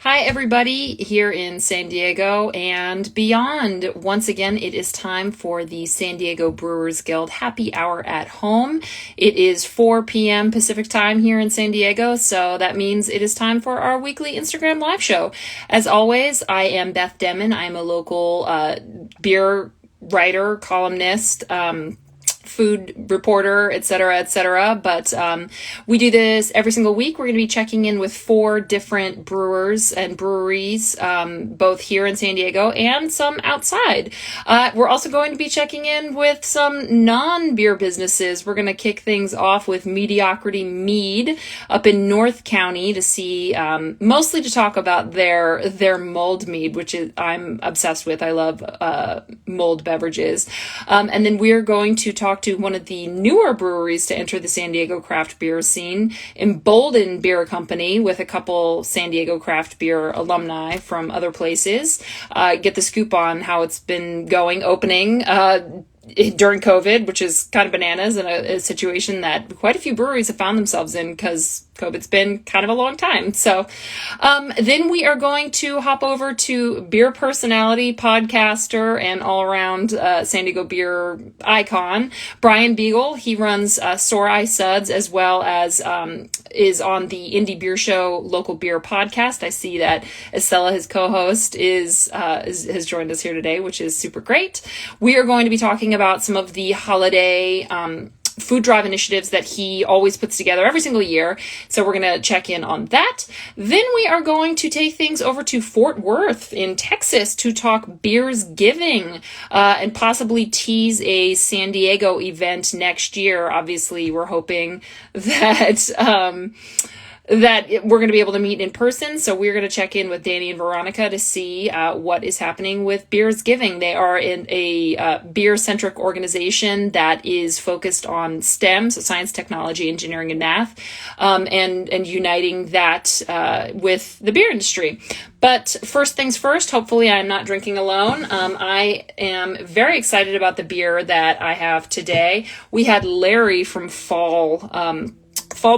Hi, everybody here in San Diego and beyond. Once again, it is time for the San Diego Brewers Guild Happy Hour at Home. It is 4 p.m. Pacific time here in San Diego, so that means it is time for our weekly Instagram live show. As always, I am Beth Demmon. I'm a local beer writer, columnist, food reporter, etc. But we do this every single week. We're going to be checking in with 4 different brewers and breweries, both here in San Diego and some outside. We're also going to be checking in with some non-beer businesses. We're going to kick things off with Meadiocrity Mead up in North County to see, mostly to talk about their mulled mead, which I'm obsessed with. I love mulled beverages. And then we're going to talk to one of the newer breweries to enter the San Diego craft beer scene, Embolden Beer Company, with a couple San Diego craft beer alumni from other places. Get the scoop on how it's been going, opening during COVID, which is kind of bananas, and a situation that quite a few breweries have found themselves in because COVID's been kind of a long time. So then we are going to hop over to beer personality, podcaster, and all-around San Diego beer icon, Brian Beagle. He runs Suds, as well as is on the Indie Beer Show local beer podcast. I see that Estella, his co-host, has joined us here today, which is super great. We are going to be talking about some of the holiday food drive initiatives that he always puts together every single year. So we're going to check in on that. Then we are going to take things over to Fort Worth in Texas to talk Beers Giving and possibly tease a San Diego event next year. Obviously, we're hoping that we're going to be able to meet in person. So we're going to check in with Danny and Veronica to see what is happening with Beers Giving. They are in a beer-centric organization that is focused on STEM, so science, technology, engineering, and math, and uniting that with the beer industry. But first things first, hopefully I'm not drinking alone. I am very excited about the beer that I have today. We had Larry from Fall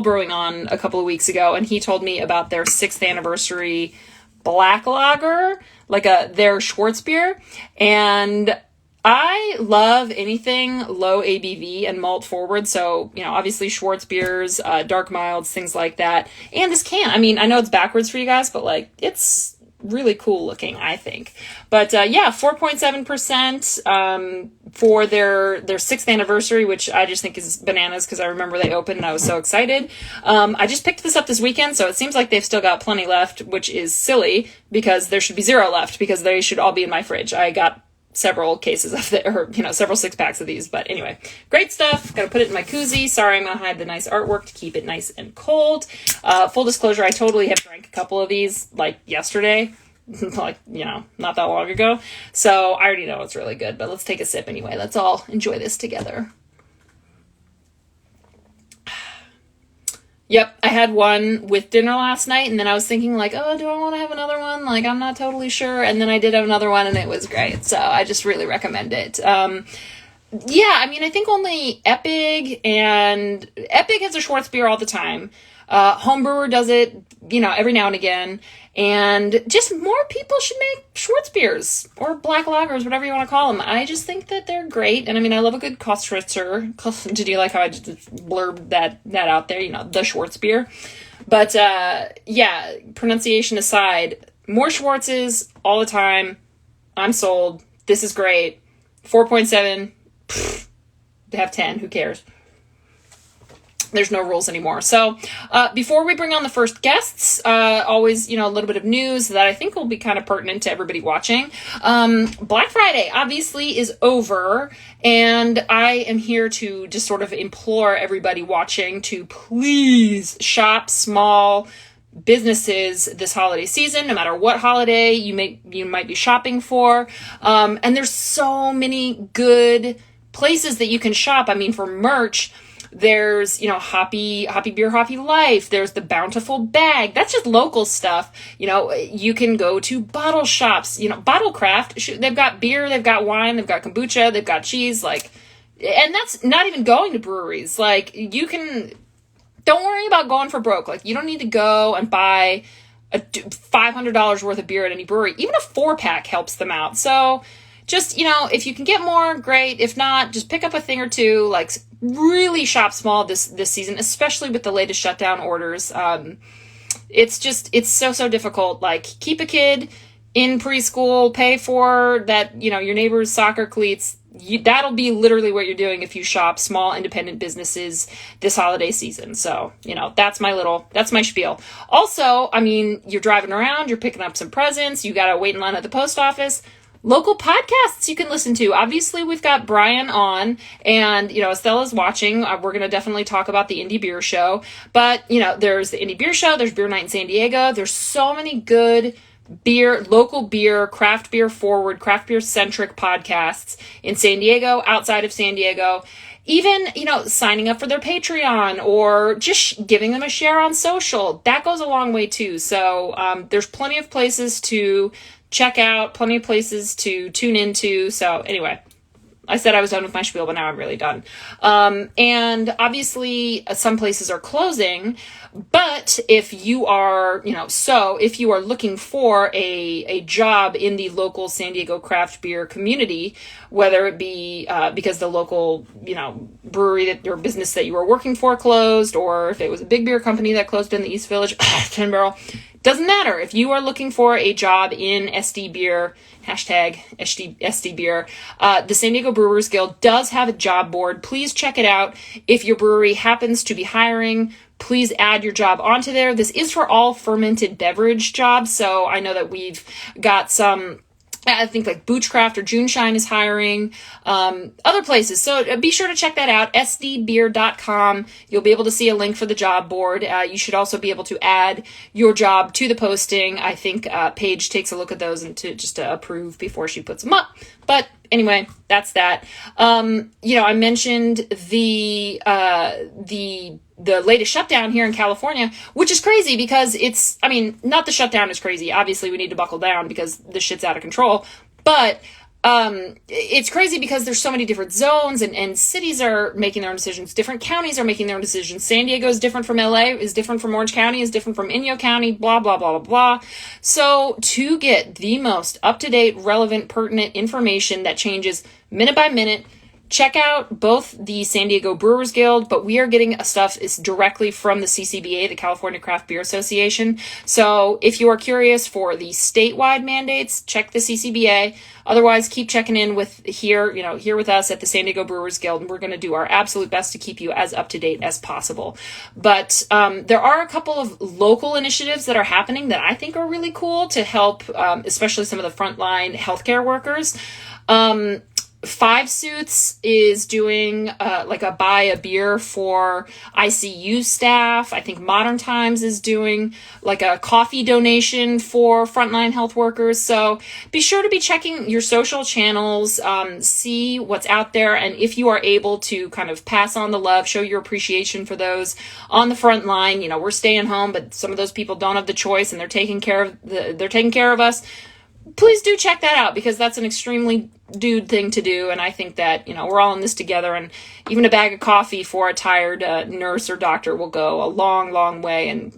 Brewing on a couple of weeks ago, and he told me about their 6th anniversary black lager, like their Schwartz beer. And I love anything low ABV and malt forward. So, obviously Schwartz beers, dark milds, things like that. And this can, I know it's backwards for you guys, but it's really cool looking, I think. But 4.7% for their 6th anniversary, which I just think is bananas because I remember they opened and I was so excited. I just picked this up this weekend, so it seems like they've still got plenty left, which is silly because there should be 0 left because they should all be in my fridge. I got several cases of several 6-packs of these, but anyway, great stuff. Gotta put it in my koozie. Sorry, I'm gonna hide the nice artwork to keep it nice and cold. Full disclosure, I totally have drank a couple of these yesterday, not that long ago, so I already know it's really good, but let's take a sip anyway. Let's all enjoy this together. Yep, I had one with dinner last night, and then I was thinking, do I want to have another one? I'm not totally sure. And then I did have another one, and it was great. So I just really recommend it. I think only Epic has a Schwartz beer all the time. Homebrewer does it, every now and again. And just more people should make Schwartz beers or black lagers, whatever you want to call them. I just think that they're great. And I love a good Kostritzer. Did you like how I just blurbed that out there? The Schwartz beer. But, pronunciation aside, more Schwartzes all the time. I'm sold. This is great. 4.7. They have 10. Who cares? There's no rules anymore. So before we bring on the first guests, always, a little bit of news that I think will be kind of pertinent to everybody watching. Black Friday obviously is over, and I am here to just sort of implore everybody watching to please shop small businesses this holiday season, no matter what holiday you might be shopping for. And there's so many good places that you can shop. For merch, there's, Hoppy Beer, Hoppy Life. There's the Bountiful Bag. That's just local stuff. You can go to bottle shops, Bottle Craft. They've got beer, they've got wine, they've got kombucha, they've got cheese, and that's not even going to breweries. You can, don't worry about going for broke. You don't need to go and buy $500 worth of beer at any brewery. Even a 4-pack helps them out. So just, if you can get more, great. If not, just pick up a thing or two. Like, really shop small this season, especially with the latest shutdown orders. It's so difficult. Like, keep a kid in preschool, pay for that, your neighbor's soccer cleats. That'll be literally what you're doing if you shop small independent businesses this holiday season. So, that's my spiel. Also, you're driving around, you're picking up some presents, you got to wait in line at the post office. Local podcasts you can listen to. Obviously, we've got Brian on, and, Estella's watching. We're going to definitely talk about the Indie Beer Show. But, there's the Indie Beer Show, there's Beer Night in San Diego. There's so many good local beer, craft beer forward, craft beer centric podcasts in San Diego, outside of San Diego. Even, signing up for their Patreon or just giving them a share on social. That goes a long way too. So there's plenty of places to check out, plenty of places to tune into. So anyway, I said I was done with my spiel, but now I'm really done. And obviously some places are closing, but if you are, if you are looking for a job in the local San Diego craft beer community, whether it be because the local, brewery or business that you were working for closed, or if it was a big beer company that closed in the East Village, 10 Barrel, doesn't matter. If you are looking for a job in SD beer, hashtag SD beer, the San Diego Brewers Guild does have a job board. Please check it out. If your brewery happens to be hiring, please add your job onto there. This is for all fermented beverage jobs. So I know that we've got some, I think like Boochcraft or Juneshine is hiring, other places. So be sure to check that out, sdbeer.com. You'll be able to see a link for the job board. You should also be able to add your job to the posting. I think Paige takes a look at those and to approve before she puts them up. But anyway, that's that. I mentioned the latest shutdown here in California, which is crazy because not the shutdown is crazy. Obviously, we need to buckle down because this shit's out of control. But it's crazy because there's so many different zones and cities are making their own decisions. Different counties are making their own decisions. San Diego is different from LA, is different from Orange County, is different from Inyo County, blah, blah, blah, blah, blah. So to get the most up-to-date, relevant, pertinent information that changes minute by minute, check out both the San Diego Brewers Guild, but we are getting stuff is directly from the CCBA, the California Craft Beer Association. So if you are curious for the statewide mandates, check the CCBA. Otherwise, keep checking in with here with us at the San Diego Brewers Guild, and we're going to do our absolute best to keep you as up to date as possible. But there are a couple of local initiatives that are happening that I think are really cool to help, especially some of the frontline healthcare workers. Five Suits is doing like a buy a beer for ICU staff. I think Modern Times is doing like a coffee donation for frontline health workers. So be sure to be checking your social channels, see what's out there. And if you are able to kind of pass on the love, show your appreciation for those on the front line, we're staying home, but some of those people don't have the choice and they're taking care of us. Please do check that out because that's an extremely dude thing to do, and I think that we're all in this together, and even a bag of coffee for a tired nurse or doctor will go a long way. And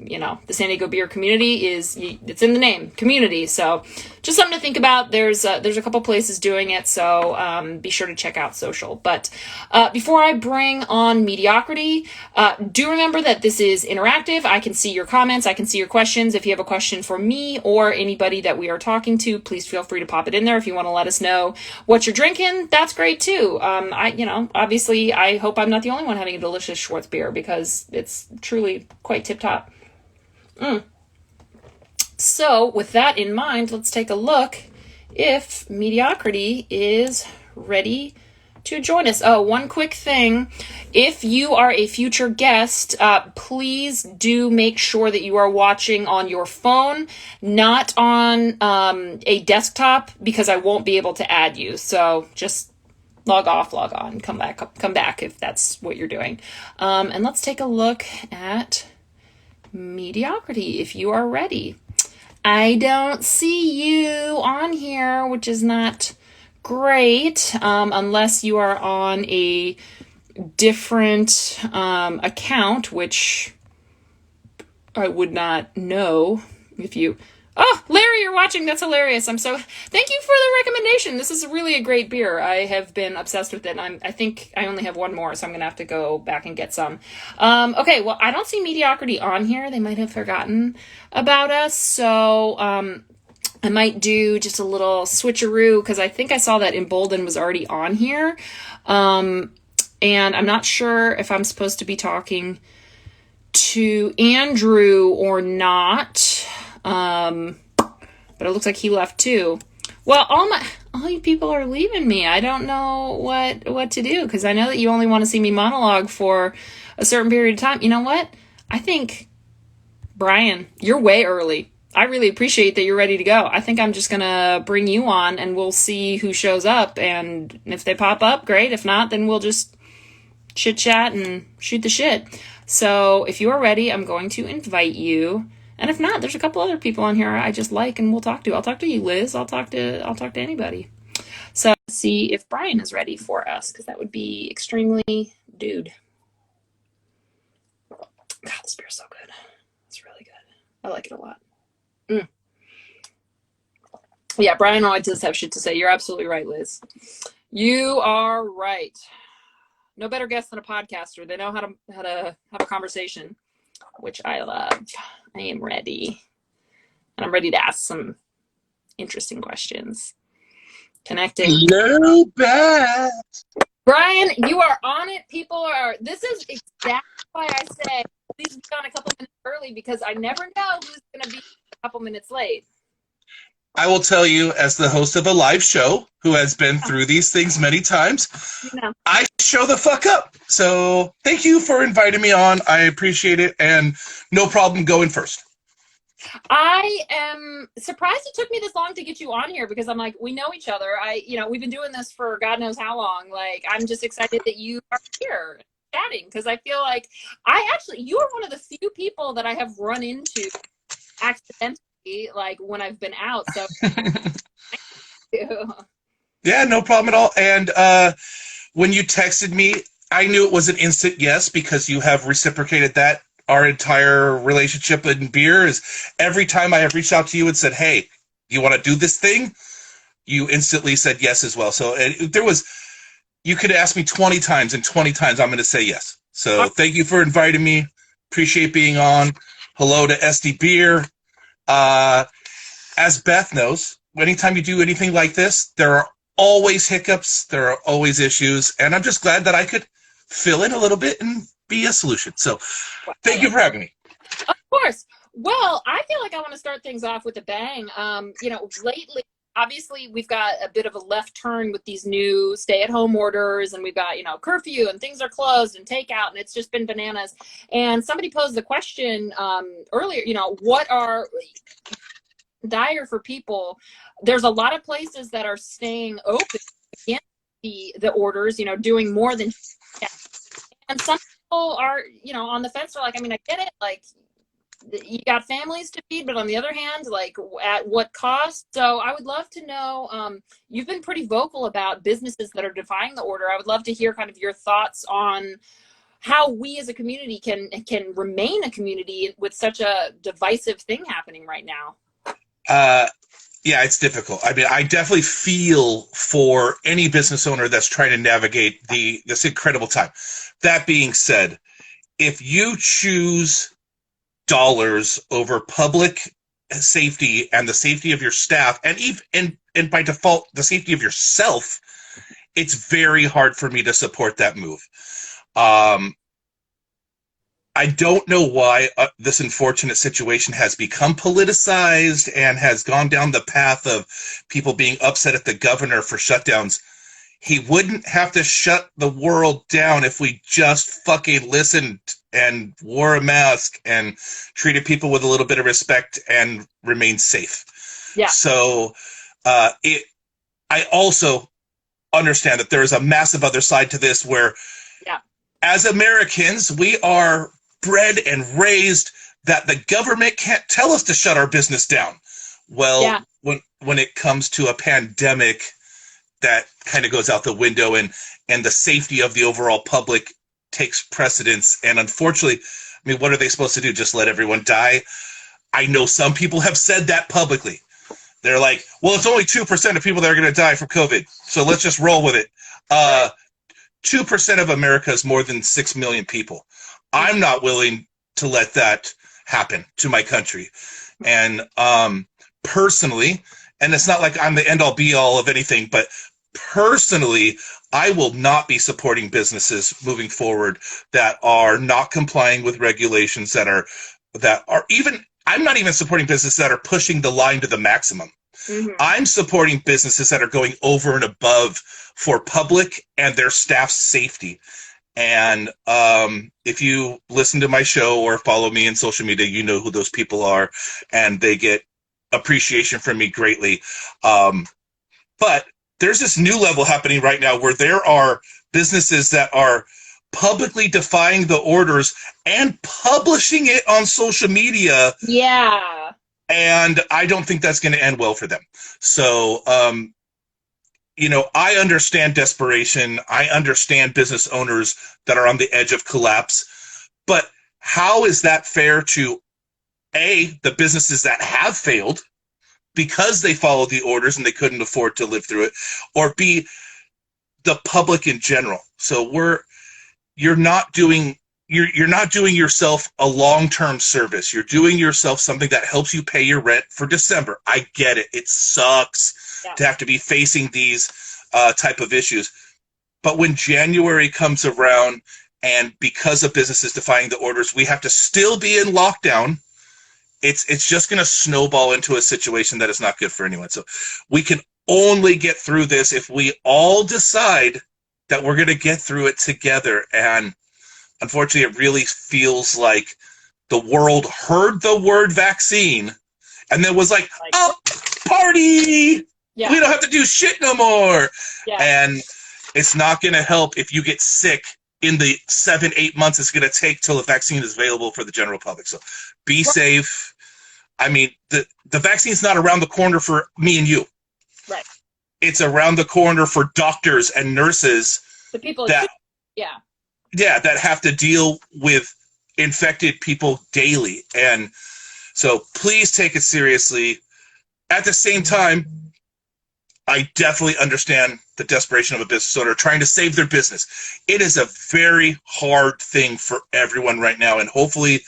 the San Diego beer community it's in the name, community, so just something to think about. There's a couple places doing it, so be sure to check out social. But before I bring on Meadiocrity, do remember that this is interactive. I can see your comments, I can see your questions. If you have a question for me or anybody that we are talking to, please feel free to pop it in there. If you want to let us know what you're drinking, that's great too. Obviously, I hope I'm not the only one having a delicious Schwartz beer because it's truly quite tip-top. So, with that in mind, let's take a look if Meadiocrity is ready to join us. Oh, one quick thing. If you are a future guest, please do make sure that you are watching on your phone, not on a desktop, because I won't be able to add you. So just log off, log on, come back if that's what you're doing. And let's take a look at Meadiocrity if you are ready. I don't see you on here, which is not great, unless you are on a different account, which I would not know if you, oh, Larry, you're watching. That's hilarious. Thank you for the recommendation. This is really a great beer. I have been obsessed with it. I think I only have one more, so I'm going to have to go back and get some. Okay, well, I don't see Meadiocrity on here. They might have forgotten about us. So, I might do just a little switcheroo because I think I saw that Embolden was already on here. And I'm not sure if I'm supposed to be talking to Andrew or not. But it looks like he left too. Well, all you people are leaving me. I don't know what to do because I know that you only want to see me monologue for a certain period of time. You know what? I think, Brian, you're way early. I really appreciate that you're ready to go. I think I'm just going to bring you on and we'll see who shows up. And if they pop up, great. If not, then we'll just chit chat and shoot the shit. So if you are ready, I'm going to invite you. And if not, there's a couple other people on here I just like and we'll talk to. I'll talk to you, Liz. I'll talk to anybody. So let's see if Brian is ready for us because that would be extremely dude. God, this beer's so good. It's really good. I like it a lot. Yeah, Brian always does have shit to say. You're absolutely right, Liz. You are right. No better guest than a podcaster. They know how to have a conversation, which I love. I am ready. And I'm ready to ask some interesting questions. Connecting. Hello, Beth. Brian, you are on it. This is exactly why I say please be on a couple minutes early because I never know who's going to be a couple minutes late. I will tell you, as the host of a live show who has been through these things many times, I show the fuck up. So thank you for inviting me on. I appreciate it. And no problem going first. I am surprised it took me this long to get you on here because I'm like, we know each other. We've been doing this for God knows how long. Like, I'm just excited that you are here chatting because I feel like you are one of the few people that I have run into accidentally, like when I've been out. So thank you. Yeah, no problem at all. And when you texted me, I knew it was an instant yes because you have reciprocated that. Our entire relationship in beer is every time I have reached out to you and said, hey, you want to do this thing? You instantly said yes as well. So you could ask me 20 times and 20 times I'm going to say yes. So thank you for inviting me. Appreciate being on. Hello to SD Beer. As Beth knows, anytime you do anything like this, there are always hiccups. There are always issues. And I'm just glad that I could fill in a little bit and be a solution. So thank you for having me. Of course. Well, I feel like I want to start things off with a bang. Lately, obviously, we've got a bit of a left turn with these new stay-at-home orders, and we've got, curfew, and things are closed, and takeout, and it's just been bananas. And somebody posed the question earlier, what are dire for people? There's a lot of places that are staying open against the orders, doing more than and some people are, on the fence. Are like, I get it. Like, you got families to feed, but on the other hand, like, at what cost? So I would love to know, you've been pretty vocal about businesses that are defying the order. I would love to hear kind of your thoughts on how we as a community can remain a community with such a divisive thing happening right now. Yeah, it's difficult. I definitely feel for any business owner that's trying to navigate this incredible time. That being said, if you choose dollars over public safety and the safety of your staff, and by default the safety of yourself, it's very hard for me to support that move. I don't know why this unfortunate situation has become politicized and has gone down the path of people being upset at the governor for shutdowns. He wouldn't have to shut the world down if we just fucking listened and wore a mask and treated people with a little bit of respect and remained safe. Yeah. So I also understand that there is a massive other side to this where as Americans, we are bred and raised that the government can't tell us to shut our business down. Well, when it comes to a pandemic, that kind of goes out the window, and the safety of the overall public takes precedence. And unfortunately, what are they supposed to do? Just let everyone die? I know some people have said that publicly. They're like, well, it's only 2% of people that are going to die from COVID, so let's just roll with it. 2% of America is more than 6 million people. I'm not willing to let that happen to my country. And personally, and it's not like I'm the end-all be-all of anything, but personally, I will not be supporting businesses moving forward that are not complying with regulations that are even, I'm not even supporting businesses that are pushing the line to the maximum. Mm-hmm. I'm supporting businesses that are going over and above for public and their staff's safety. And if you listen to my show or follow me in social media, you know who those people are, and they get appreciation from me greatly. But there's this new level happening right now where there are businesses that are publicly defying the orders and publishing it on social media. Yeah. And I don't think that's going to end well for them. So, I understand desperation. I understand business owners that are on the edge of collapse. But how is that fair to, A, the businesses that have failed because they followed the orders and they couldn't afford to live through it, or B, the public in general? So you're not doing yourself a long-term service. You're doing yourself something that helps you pay your rent for December. I get it. It sucks to have to be facing these type of issues. But when January comes around, and because of businesses defying the orders, we have to still be in lockdown, it's just going to snowball into a situation that is not good for anyone. So we can only get through this if we all decide that we're going to get through it together. And unfortunately, it really feels like the world heard the word vaccine and then was like, oh, party! Yeah. We don't have to do shit no more. Yeah. And it's not going to help if you get sick in the 7-8 months it's going to take till the vaccine is available for the general public. So be safe. I mean, the vaccine is not around the corner for me and you. Right. It's around the corner for doctors and nurses. The people that that have to deal with infected people daily. And so please take it seriously. At the same time, I definitely understand the desperation of a business owner trying to save their business. It is a very hard thing for everyone right now, and hopefully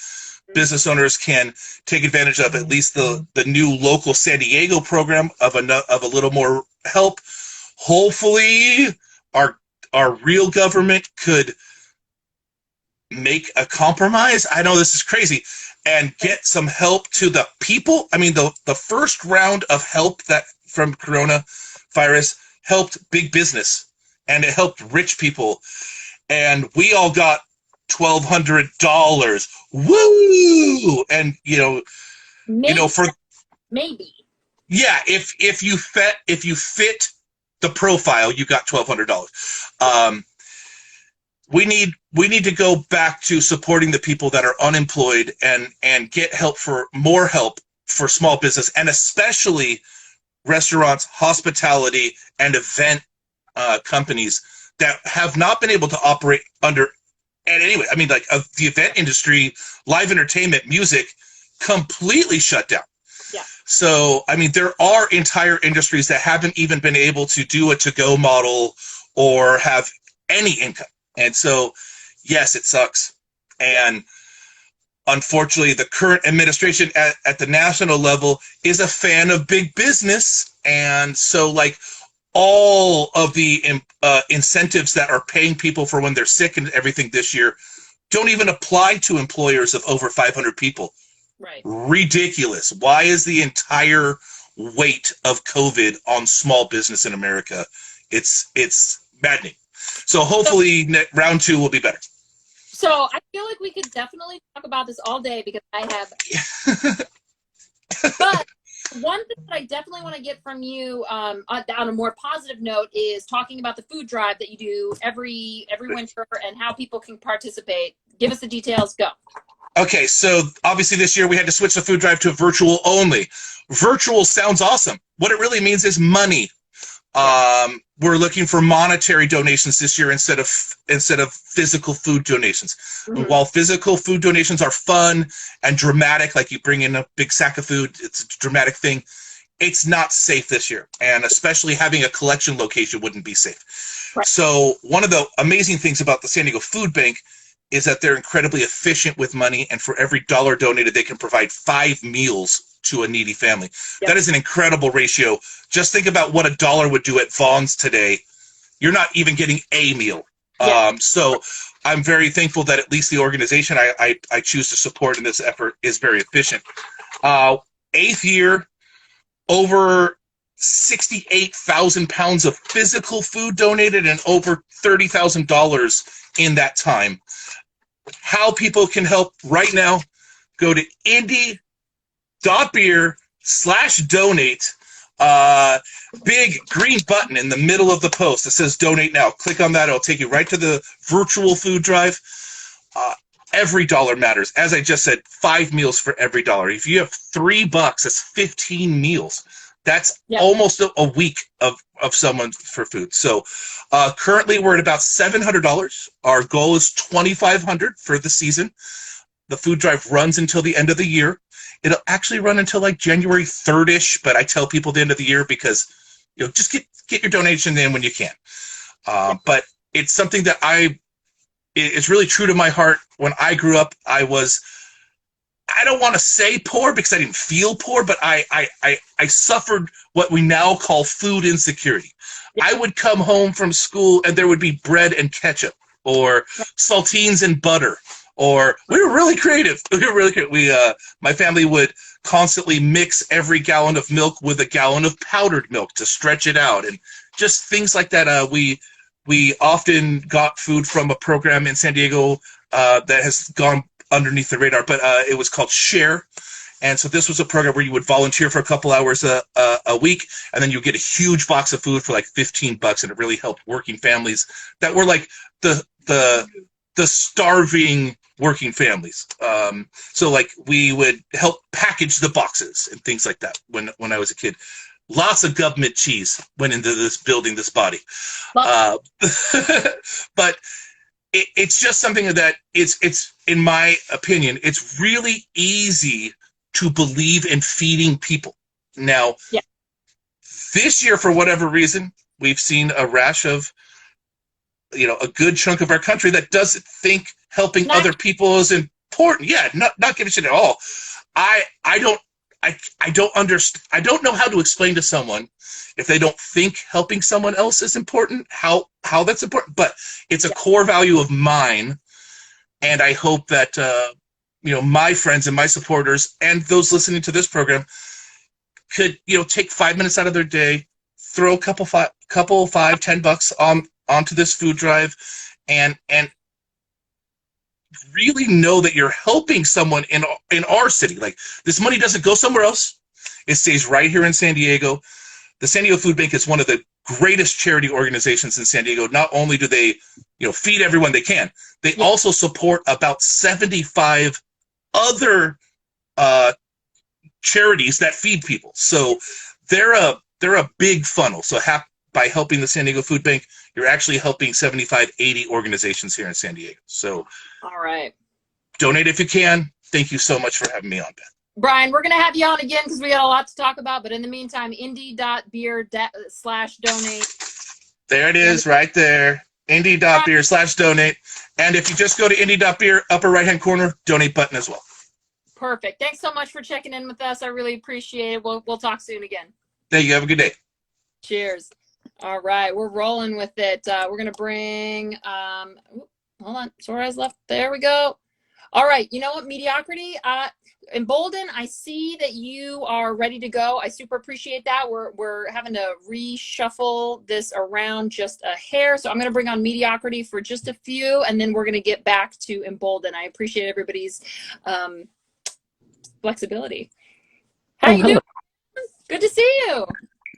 business owners can take advantage of at least the new local San Diego program of a little more help. Hopefully our real government could make a compromise. I know this is crazy, and get some help to the people. I mean, the first round of help that from coronavirus helped big business, and it helped rich people, and we all got $1,200. Woo! And maybe. Yeah, if you fit the profile, you got $1,200. We need to go back to supporting the people that are unemployed and get more help for small business, and especially restaurants, hospitality, and event companies that have not been able to operate under. And anyway, I mean, like the event industry, live entertainment, music, completely shut down. Yeah. So, I mean, there are entire industries that haven't even been able to do a to-go model or have any income. And so, yes, it sucks. And unfortunately, the current administration at the national level is a fan of big business. And so, like, all of the incentives that are paying people for when they're sick and everything this year don't even apply to employers of over 500 people. Right. Ridiculous. Why is the entire weight of COVID on small business in America? It's maddening. So hopefully round 2 will be better. So I feel like we could definitely talk about this all day because I have. But one thing that I definitely want to get from you on a more positive note is talking about the food drive that you do every winter and how people can participate. Give us the details. Go. Okay, so obviously this year we had to switch the food drive to virtual only. Virtual sounds awesome. What it really means is money. We're looking for monetary donations this year instead of physical food donations. And while physical food donations are fun and dramatic, like you bring in a big sack of food, it's a dramatic thing. It's not safe this year, and especially having a collection location wouldn't be safe. Right. So one of the amazing things about the San Diego Food Bank is that they're incredibly efficient with money, and for every dollar donated, they can provide 5 meals to a needy family. Yep. That is an incredible ratio. Just think about what a dollar would do at Vaughn's today. You're not even getting a meal. Yeah. So I'm very thankful that at least the organization I choose to support in this effort is very efficient. 8th year, over 68,000 pounds of physical food donated and over $30,000 in that time. How people can help right now, go to indie.beer/donate. Big green button in the middle of the post that says donate now. Click on that. It'll take you right to the virtual food drive. Every dollar matters. As I just said, 5 meals for every dollar. If you have $3, that's 15 meals. That's almost a week of someone for food. So currently we're at about $700. Our goal is $2,500 for the season. The food drive runs until the end of the year. It'll actually run until like January 3rd-ish, but I tell people the end of the year because just get your donation in when you can. But it's something that it's really true to my heart. When I grew up, I don't want to say poor because I didn't feel poor, but I suffered what we now call food insecurity. Yeah. I would come home from school and there would be bread and ketchup or saltines and butter, or we were really creative. My family would constantly mix every gallon of milk with a gallon of powdered milk to stretch it out, and just things like that. We often got food from a program in San Diego that has gone underneath the radar, but it was called Share. And so this was a program where you would volunteer for a couple hours a week, and then you get a huge box of food for like $15, and it really helped working families that were like the starving working families. So like we would help package the boxes and things like that when I was a kid. Lots of government cheese went into this building, this body. But it's just something that it's in my opinion, it's really easy to believe in feeding people. Now, this year, for whatever reason, we've seen a rash of, a good chunk of our country that doesn't think helping other people is important. Yeah, not giving shit at all. I don't understand. I don't know how to explain to someone if they don't think helping someone else is important, how that's important. But it's a core value of mine, and I hope that my friends and my supporters and those listening to this program could take 5 minutes out of their day, throw a couple $5-10 onto this food drive, and really know that you're helping someone in our city. Like, this money doesn't go somewhere else. It stays right here in San Diego. The San Diego Food Bank is one of the greatest charity organizations in San Diego. Not only do they, feed everyone they can, they also support about 75 other charities that feed people. So they're a big funnel. So by helping the San Diego Food Bank, you're actually helping 75, 80 organizations here in San Diego. So, all right, donate if you can. Thank you so much for having me on, Beth. Brian, we're going to have you on again because we got a lot to talk about. But in the meantime, indie.beer/donate. There it is, right there. Indie.beer/donate. And if you just go to indie.beer, upper right-hand corner, donate button as well. Perfect. Thanks so much for checking in with us. I really appreciate it. We'll talk soon again. Thank you. Have a good day. Cheers. All right, we're rolling with it. We're going to bring, hold on, Sora's left. There we go. All right, you know what, Meadiocrity? Embolden, I see that you are ready to go. I super appreciate that. We're having to reshuffle this around just a hair. So I'm going to bring on Meadiocrity for just a few, and then we're going to get back to Embolden. I appreciate everybody's flexibility. How you doing? Good to see you.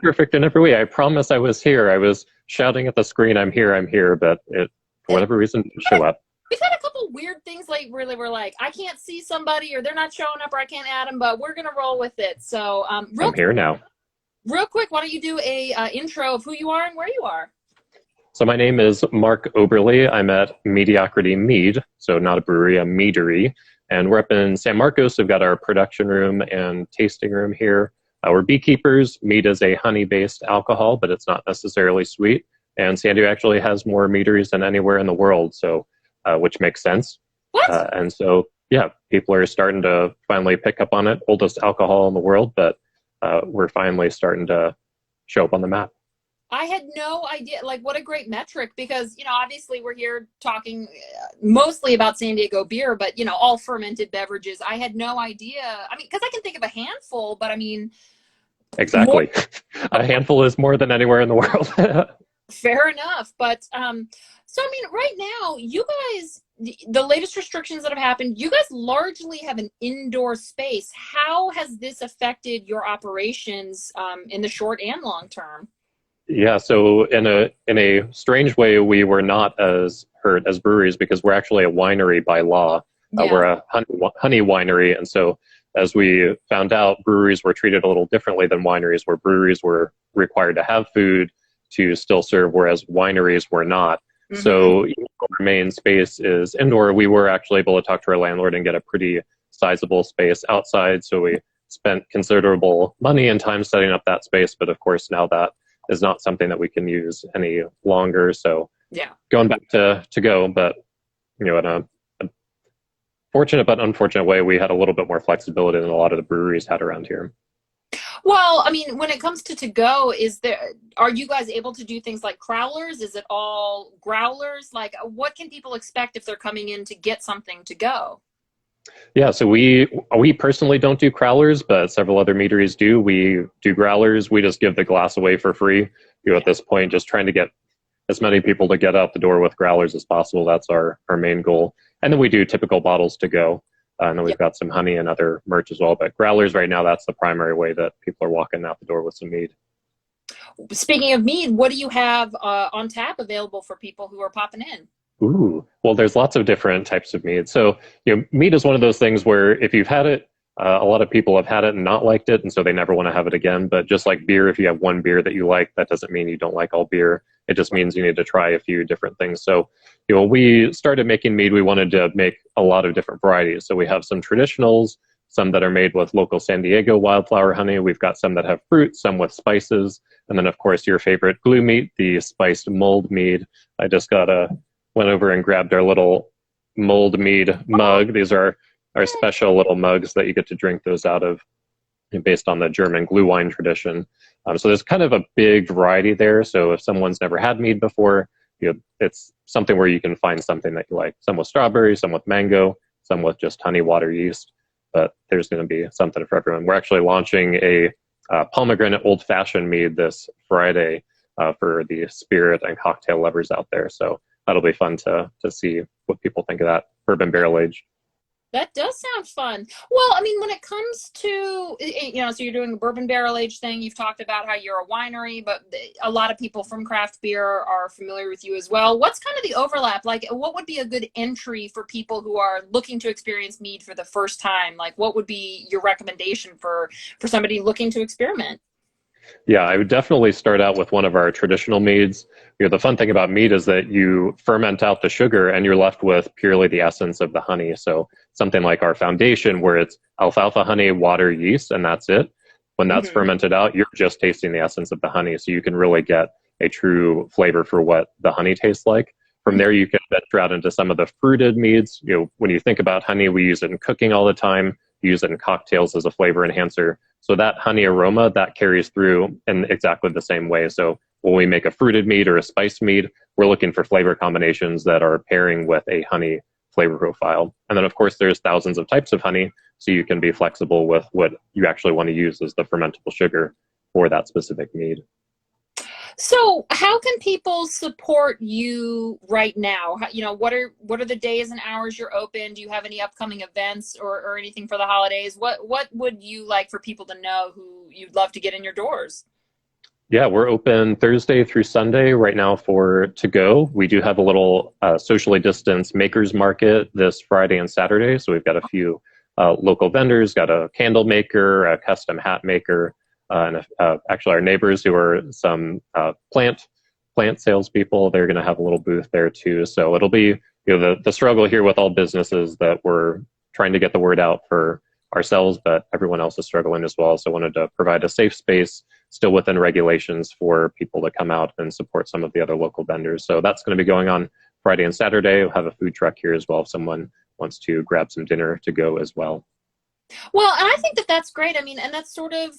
Perfect in every way. I promise I was here. I was shouting at the screen, I'm here, but it, for whatever reason, didn't show up. We've had a couple weird things like where they were like, I can't see somebody, or they're not showing up, or I can't add them, but we're going to roll with it. So, I'm here now. real quick, why don't you do a intro of who you are and where you are? So my name is Mark Oberly. I'm at Meadiocrity Mead, so not a brewery, a meadery. And we're up in San Marcos. We've got our production room and tasting room here. We're beekeepers. Mead is a honey-based alcohol, but it's not necessarily sweet. And San Diego actually has more meaderies than anywhere in the world, so which makes sense. What? And so, yeah, people are starting to finally pick up on it. Oldest alcohol in the world, but we're finally starting to show up on the map. I had no idea. Like, what a great metric, because, obviously we're here talking mostly about San Diego beer, but, all fermented beverages. I had no idea. I mean, because I can think of a handful, but I mean, exactly. A handful is more than anywhere in the world. Fair enough. But, so, I mean, right now, you guys, the latest restrictions that have happened, you guys largely have an indoor space. How has this affected your operations in the short and long term? Yeah, so in a strange way, we were not as hurt as breweries because we're actually a winery by law. Yeah. We're a honey winery, and so as we found out, breweries were treated a little differently than wineries, where breweries were required to have food to still serve, whereas wineries were not. Mm-hmm. So our main space is indoor. We were actually able to talk to our landlord and get a pretty sizable space outside, so we spent considerable money and time setting up that space, but of course now that is not something that we can use any longer. So yeah, going back to go, but in a fortunate but unfortunate way, we had a little bit more flexibility than a lot of the breweries had around here. Well, I mean, when it comes to go, are you guys able to do things like crowlers? Is it all growlers? Like, what can people expect if they're coming in to get something to go? Yeah, so we personally don't do crowlers, but several other meaderies do. We do growlers. We just give the glass away for free. At this point, just trying to get as many people to get out the door with growlers as possible. That's our main goal. And then we do typical bottles to go. And then we've got some honey and other merch as well. But growlers right now, that's the primary way that people are walking out the door with some mead. Speaking of mead, what do you have on tap available for people who are popping in? Ooh, well, there's lots of different types of mead. So, mead is one of those things where if you've had it, a lot of people have had it and not liked it, and so they never want to have it again. But just like beer, if you have one beer that you like, that doesn't mean you don't like all beer. It just means you need to try a few different things. So, when we started making mead, we wanted to make a lot of different varieties. So we have some traditionals, some that are made with local San Diego wildflower honey. We've got some that have fruit, some with spices. And then, of course, your favorite glue meat, the spiced mulled mead. I just went over and grabbed our little mulled mead mug. These are our special little mugs that you get to drink those out of based on the German glue wine tradition. So there's kind of a big variety there. So if someone's never had mead before, it's something where you can find something that you like. Some with strawberry, some with mango, some with just honey water yeast. But there's going to be something for everyone. We're actually launching a pomegranate old-fashioned mead this Friday for the spirit and cocktail lovers out there. So that'll be fun to see what people think of that bourbon barrel aged. That does sound fun. Well, I mean, when it comes to, so you're doing a bourbon barrel aged thing. You've talked about how you're a winery, but a lot of people from craft beer are familiar with you as well. What's kind of the overlap? Like, what would be a good entry for people who are looking to experience mead for the first time? Like, what would be your recommendation for somebody looking to experiment? Yeah, I would definitely start out with one of our traditional meads. The fun thing about mead is that you ferment out the sugar and you're left with purely the essence of the honey. So something like our foundation where it's alfalfa honey, water, yeast, and that's it. When that's fermented out, you're just tasting the essence of the honey. So you can really get a true flavor for what the honey tastes like. From there, you can venture out into some of the fruited meads. When you think about honey, we use it in cooking all the time. We use it in cocktails as a flavor enhancer. So that honey aroma, that carries through in exactly the same way. So when we make a fruited mead or a spiced mead, we're looking for flavor combinations that are pairing with a honey flavor profile. And then, of course, there's thousands of types of honey, so you can be flexible with what you actually want to use as the fermentable sugar for that specific mead. So how can people support you right now? What are the days and hours you're open? Do you have any upcoming events or anything for the holidays? What would you like for people to know who you'd love to get in your doors? Yeah, we're open Thursday through Sunday right now for to go. We do have a little socially distanced makers market this Friday and Saturday. So we've got a few local vendors, got a candle maker, a custom hat maker, and actually our neighbors who are some plant salespeople. They're going to have a little booth there too. So it'll be, the struggle here with all businesses that we're trying to get the word out for ourselves, but everyone else is struggling as well. So wanted to provide a safe space still within regulations for people to come out and support some of the other local vendors. So that's going to be going on Friday and Saturday. We'll have a food truck here as well if someone wants to grab some dinner to go as well. Well, and I think that that's great. I mean, and that's sort of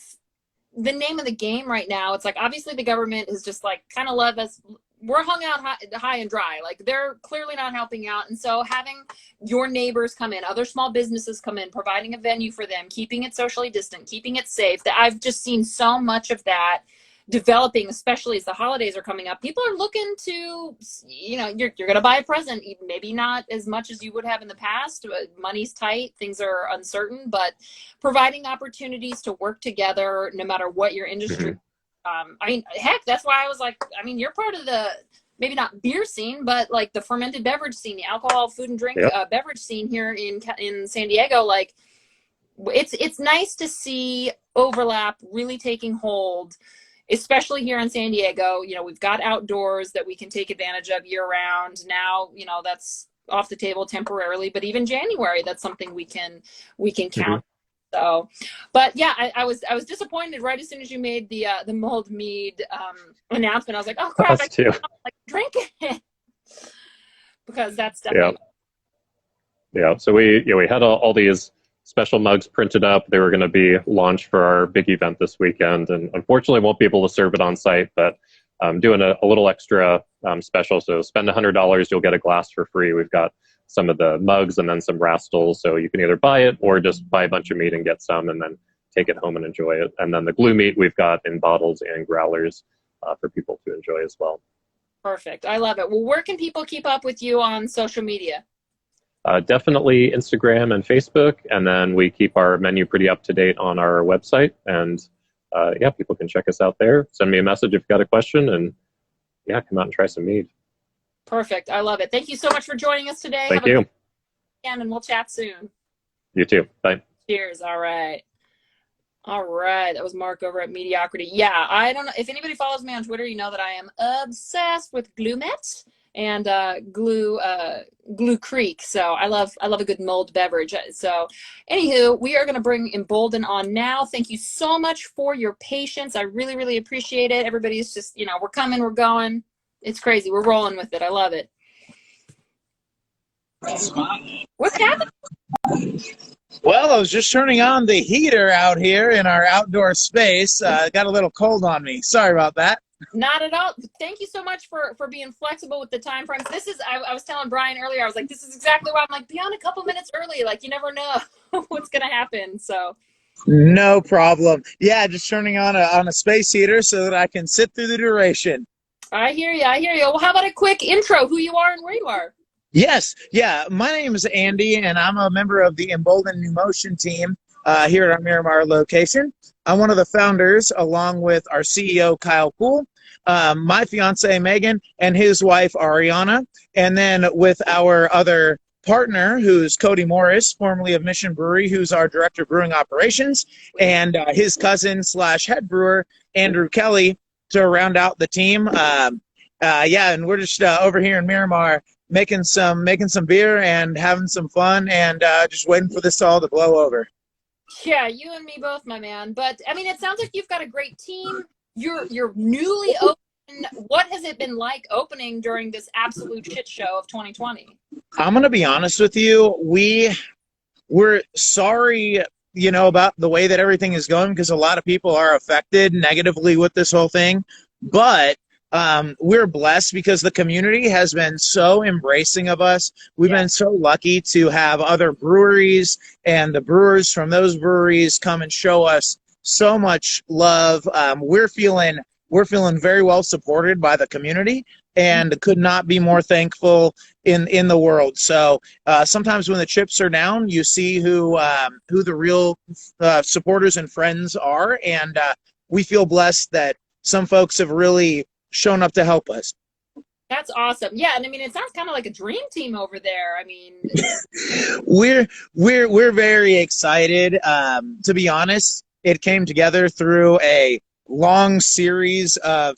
the name of the game right now. It's like, obviously the government is just like kind of love us. We're hung out high and dry. Like, they're clearly not helping out. And so having your neighbors come in, other small businesses come in, providing a venue for them, keeping it socially distant, keeping it safe, that I've just seen so much of that developing, especially as the holidays are coming up. People are looking to, you're going to buy a present, maybe not as much as you would have in the past. Money's tight, things are uncertain, but providing opportunities to work together, no matter what your industry. I mean, heck, that's why I was like, I mean, you're part of the, maybe not beer scene, but like the fermented beverage scene, the alcohol, food and drink beverage scene here in San Diego. Like, it's nice to see overlap really taking hold, especially here in San Diego. We've got outdoors that we can take advantage of year round. Now, that's off the table temporarily, but even January, that's something we can count. So, but yeah, I was disappointed right as soon as you made the mulled mead announcement. I was like, oh crap, I can't drink it because that's definitely yeah. So we had all these special mugs printed up. They were going to be launched for our big event this weekend, and unfortunately won't be able to serve it on site, but doing a little extra special. So spend $100, you'll get a glass for free. We've got some of the mugs and then some rastles, so you can either buy it or just buy a bunch of meat and get some and then take it home and enjoy it. And then the glue meat we've got in bottles and growlers for people to enjoy as well. Perfect. I love it. Well, where can people keep up with you on social media? Definitely Instagram and Facebook, and then we keep our menu pretty up to date on our website. And people can check us out there. Send me a message if you've got a question, and come out and try some mead. Perfect. I love it. Thank you so much for joining us today. Thank you. And we'll chat soon. You too. Bye. Cheers. All right. That was Mark over at Meadiocrity. Yeah, I don't know if anybody follows me on Twitter, you know that I am obsessed with Glumet and Glue Creek. So I love a good mulled beverage. So anywho, we are going to bring Embolden on now. Thank you so much for your patience. I really, really appreciate it. Everybody's just, we're coming, we're going. It's crazy. We're rolling with it. I love it. What's happening? Well, I was just turning on the heater out here in our outdoor space. Got a little cold on me. Sorry about that. Not at all. Thank you so much for being flexible with the time frames. This is, I was telling Brian earlier, I was like, this is exactly why I'm like, be on a couple minutes early. Like, you never know what's going to happen. So. No problem. Yeah, just turning on a space heater so that I can sit through the duration. I hear you. Well, how about a quick intro, who you are and where you are? Yes. Yeah. My name is Andy, and I'm a member of the Embolden New Motion team here at our Miramar location. I'm one of the founders, along with our CEO, Kyle Poole, my fiance, Megan, and his wife, Ariana, and then with our other partner, who's Cody Morris, formerly of Mission Brewery, who's our director of brewing operations, and his cousin / head brewer, Andrew Kelly, to round out the team. And we're just over here in Miramar making some beer and having some fun and just waiting for this all to blow over. Yeah, you and me both, my man. But I mean, it sounds like you've got a great team. You're newly open. What has it been like opening during this absolute shit show of 2020? I'm gonna be honest with you. We're sorry, about the way that everything is going, because a lot of people are affected negatively with this whole thing. But we're blessed because the community has been so embracing of us. We've been so lucky to have other breweries and the brewers from those breweries come and show us so much love. We're feeling very well supported by the community, and could not be more thankful in the world. So sometimes when the chips are down, you see who the real supporters and friends are, and we feel blessed that some folks have really shown up to help us. That's awesome. Yeah, and I mean, it sounds kind of like a dream team over there. I mean, we're very excited. To be honest, it came together through a long series of,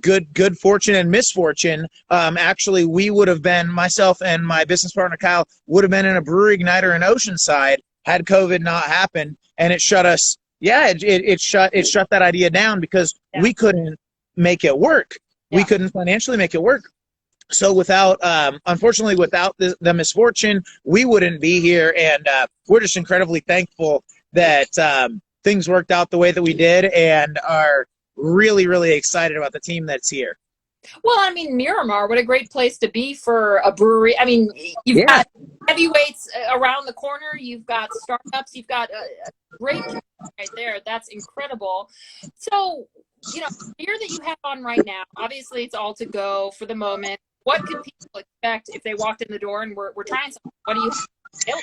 good fortune and misfortune. Actually, we would have been, myself and my business partner Kyle would have been in a brewery igniter in Oceanside had COVID not happened, and it shut us. Yeah, it shut that idea down because we couldn't make it work. Yeah. We couldn't financially make it work. So unfortunately, without the misfortune, we wouldn't be here, and we're just incredibly thankful that things worked out the way that we did, and are really, really excited about the team that's here. Well, I mean, Miramar, what a great place to be for a brewery. I mean, you've got heavyweights around the corner. You've got startups. You've got a great right there. That's incredible. So, beer that you have on right now, obviously it's all to go for the moment. What could people expect if they walked in the door and we're trying something? What do you have?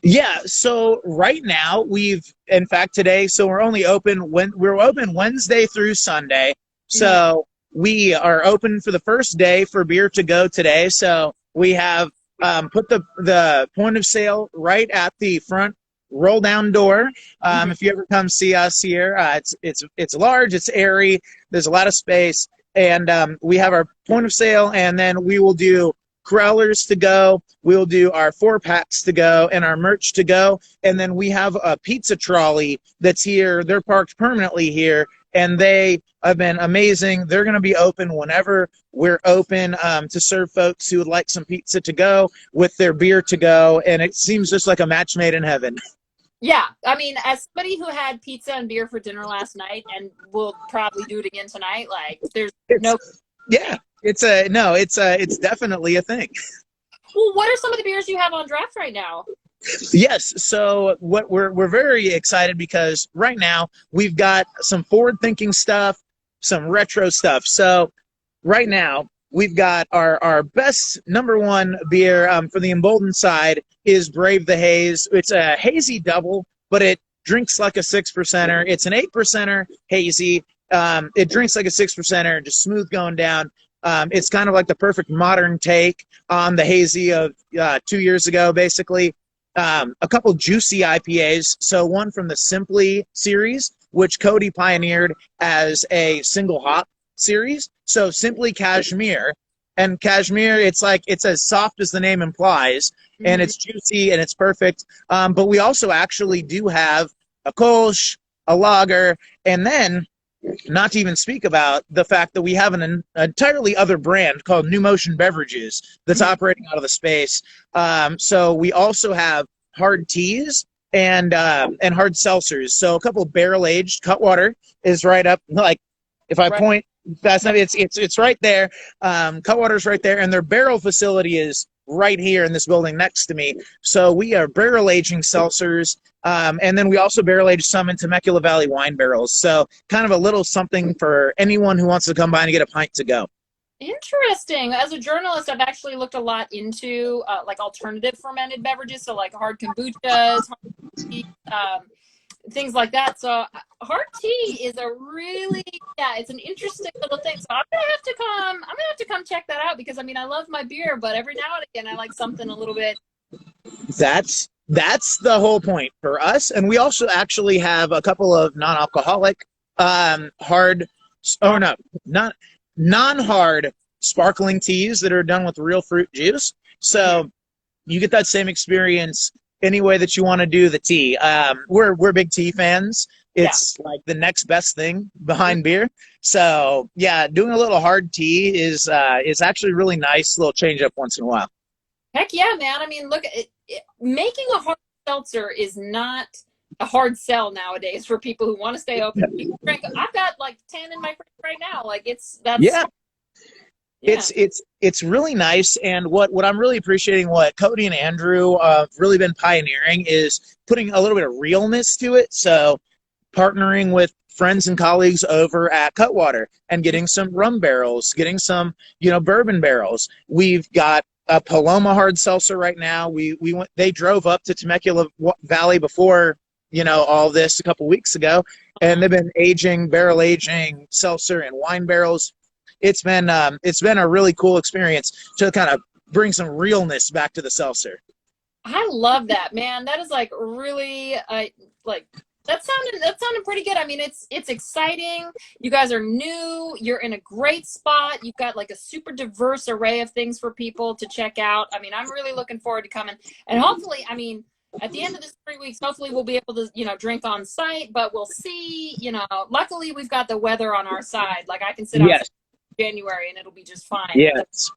Yeah, so right now in fact today, so we're open Wednesday through Sunday. So we are open for the first day for beer to go today. So we have put the point of sale right at the front roll down door. If you ever come see us here, it's large, it's airy, there's a lot of space, and we have our point of sale, and then we will do growlers to go, we'll do our 4-packs to go, and our merch to go, and then we have a pizza trolley that's here. They're parked permanently here, and they have been amazing. They're going to be open whenever we're open to serve folks who would like some pizza to go with their beer to go, and it seems just like a match made in heaven. Yeah, I mean, as somebody who had pizza and beer for dinner last night and will probably do it again tonight, It's definitely a thing. Well, what are some of the beers you have on draft right now? Yes, so what we're very excited because right now we've got some forward-thinking stuff, some retro stuff. So right now we've got our best number one beer for the Embolden side is Brave the Haze. It's a hazy double, but it drinks like a 6%er. It's an 8%er hazy. It drinks like a 6%er, just smooth going down. It's kind of like the perfect modern take on the hazy of 2 years ago, basically. A couple juicy IPAs. So one from the Simply series, which Cody pioneered as a single hop series. So Simply Cashmere. And Cashmere, it's as soft as the name implies, and it's juicy and it's perfect. But we also actually do have a Kolsch, a lager, and then not to even speak about the fact that we have an entirely other brand called New Motion Beverages that's operating out of the space. So we also have hard teas and hard seltzers. So a couple of barrel-aged. Cutwater is right up. Like if I point fast enough, it's right there. Cutwater's right there, and their barrel facility is right here in this building next to me. So we are barrel aging seltzers. And then we also barrel age some in Temecula Valley wine barrels. So kind of a little something for anyone who wants to come by and get a pint to go. Interesting. As a journalist, I've actually looked a lot into alternative fermented beverages. So like hard kombuchas, hard tea, things like that. So hard tea is it's an interesting little thing. So I'm gonna have to come check that out because I mean I love my beer, but every now and again I like something a little bit. That's the whole point for us. And we also actually have a couple of non-alcoholic non-hard sparkling teas that are done with real fruit juice. So you get that same experience any way that you want to do the tea. We're big tea fans. It's like the next best thing behind beer. So yeah, doing a little hard tea is actually really nice little change up once in a while. Heck yeah, man. I mean, look, making a hard seltzer is not a hard sell nowadays for people who want to stay open. I've got like 10 in my fridge right now. Like it's really nice. And what I'm really appreciating, what Cody and Andrew have really been pioneering is putting a little bit of realness to it. So partnering with friends and colleagues over at Cutwater and getting some rum barrels, getting some, bourbon barrels. We've got a Paloma hard seltzer right now. They drove up to Temecula Valley before, all this a couple weeks ago, and they've been barrel aging seltzer in wine barrels. It's been a really cool experience to kind of bring some realness back to the seltzer. I love that, man. That is like really That sounded pretty good. I mean, it's exciting. You guys are new. You're in a great spot. You've got like a super diverse array of things for people to check out. I mean, I'm really looking forward to coming. And hopefully, I mean, at the end of this 3 weeks, hopefully we'll be able to, drink on site, but we'll see, luckily we've got the weather on our side. Like I can sit outside Yes. in January and it'll be just fine. Yes.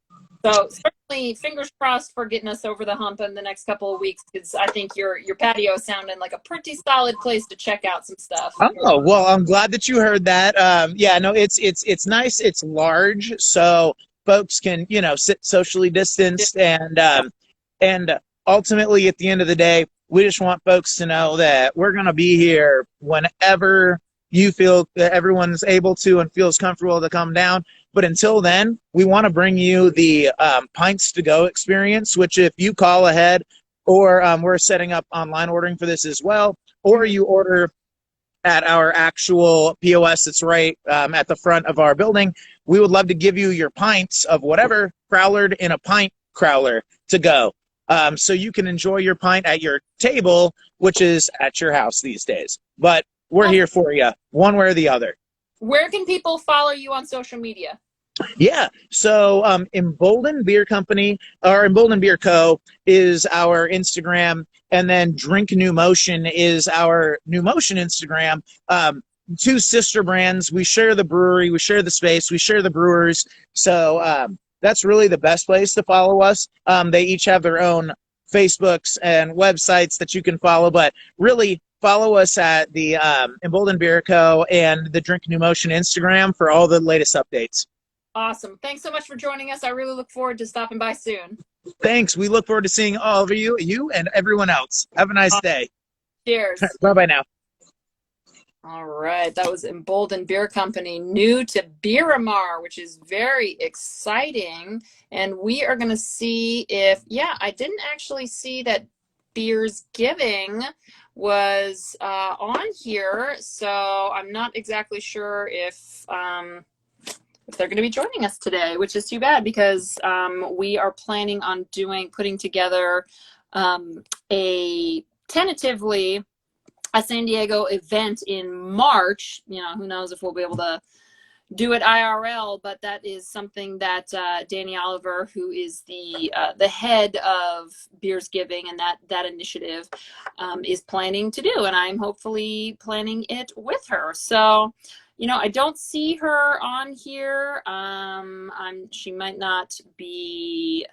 So certainly, fingers crossed for getting us over the hump in the next couple of weeks, because I think your patio is sounding like a pretty solid place to check out some stuff. Oh, well, I'm glad that you heard that. Yeah, no, it's nice. It's large, so folks can, sit socially distanced, and ultimately, at the end of the day, we just want folks to know that we're going to be here whenever you feel that everyone's able to and feels comfortable to come down. But until then, we want to bring you the Pints to Go experience, which if you call ahead, or we're setting up online ordering for this as well, or you order at our actual POS that's right at the front of our building, we would love to give you your pints of whatever crowlered in a pint crowler to go. So you can enjoy your pint at your table, which is at your house these days. But we're here for you, one way or the other. Where can people follow you on social media? Yeah, so Embolden Beer Company, or Embolden Beer Co. is our Instagram, and then Drink New Motion is our New Motion Instagram. Two sister brands. We share the brewery, we share the space, we share the brewers. So that's really the best place to follow us. They each have their own Facebooks and websites that you can follow, but really follow us at the Embolden Beer Co. and the Drink New Motion Instagram for all the latest updates. Awesome. Thanks so much for joining us. I really look forward to stopping by soon. Thanks. We look forward to seeing all of you and everyone else. Have a nice day. Cheers. Bye-bye now. All right. That was Embolden Beer Company, new to Beeramar, which is very exciting. And we are going to see if, I didn't actually see that Beers Giving was on here. So I'm not exactly sure if they're going to be joining us today, which is too bad, because we are planning on putting together tentatively a San Diego event in March. Who knows if we'll be able to do it IRL, but that is something that Danny Oliver, who is the head of Beers Giving and that initiative, is planning to do, and I'm hopefully planning it with her. So, I don't see her on here. She might not be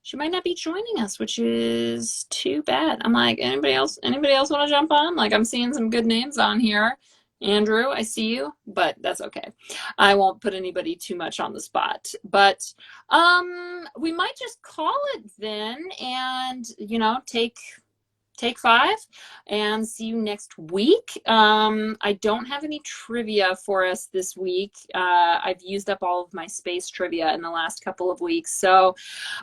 joining us, which is too bad. I'm like, anybody else want to jump on? Like, I'm seeing some good names on here. Andrew, I see you, but that's okay. I won't put anybody too much on the spot. But we might just call it then, and take 5 and see you next week. I don't have any trivia for us this week. I've used up all of my space trivia in the last couple of weeks. So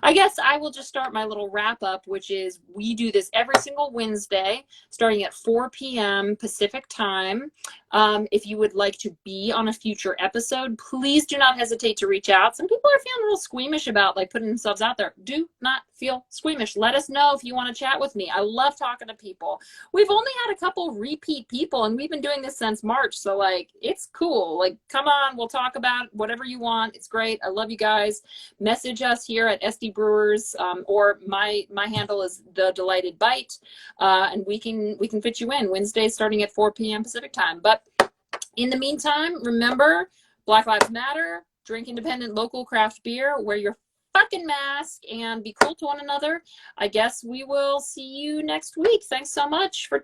I guess I will just start my little wrap up, which is we do this every single Wednesday starting at 4 p.m. Pacific time. If you would like to be on a future episode, please do not hesitate to reach out. Some people are feeling a little squeamish about putting themselves out there. Do not feel squeamish. Let us know if you want to chat with me. I love talking to people. We've only had a couple repeat people, and we've been doing this since March. So it's cool. Come on, we'll talk about whatever you want. It's great. I love you guys. Message us here at SD Brewers, or my handle is The Delighted Bite, and we can fit you in Wednesdays starting at 4 p.m. Pacific time. But in the meantime, remember, Black Lives Matter, drink independent local craft beer, wear your fucking mask, and be cool to one another. I guess we will see you next week. Thanks so much for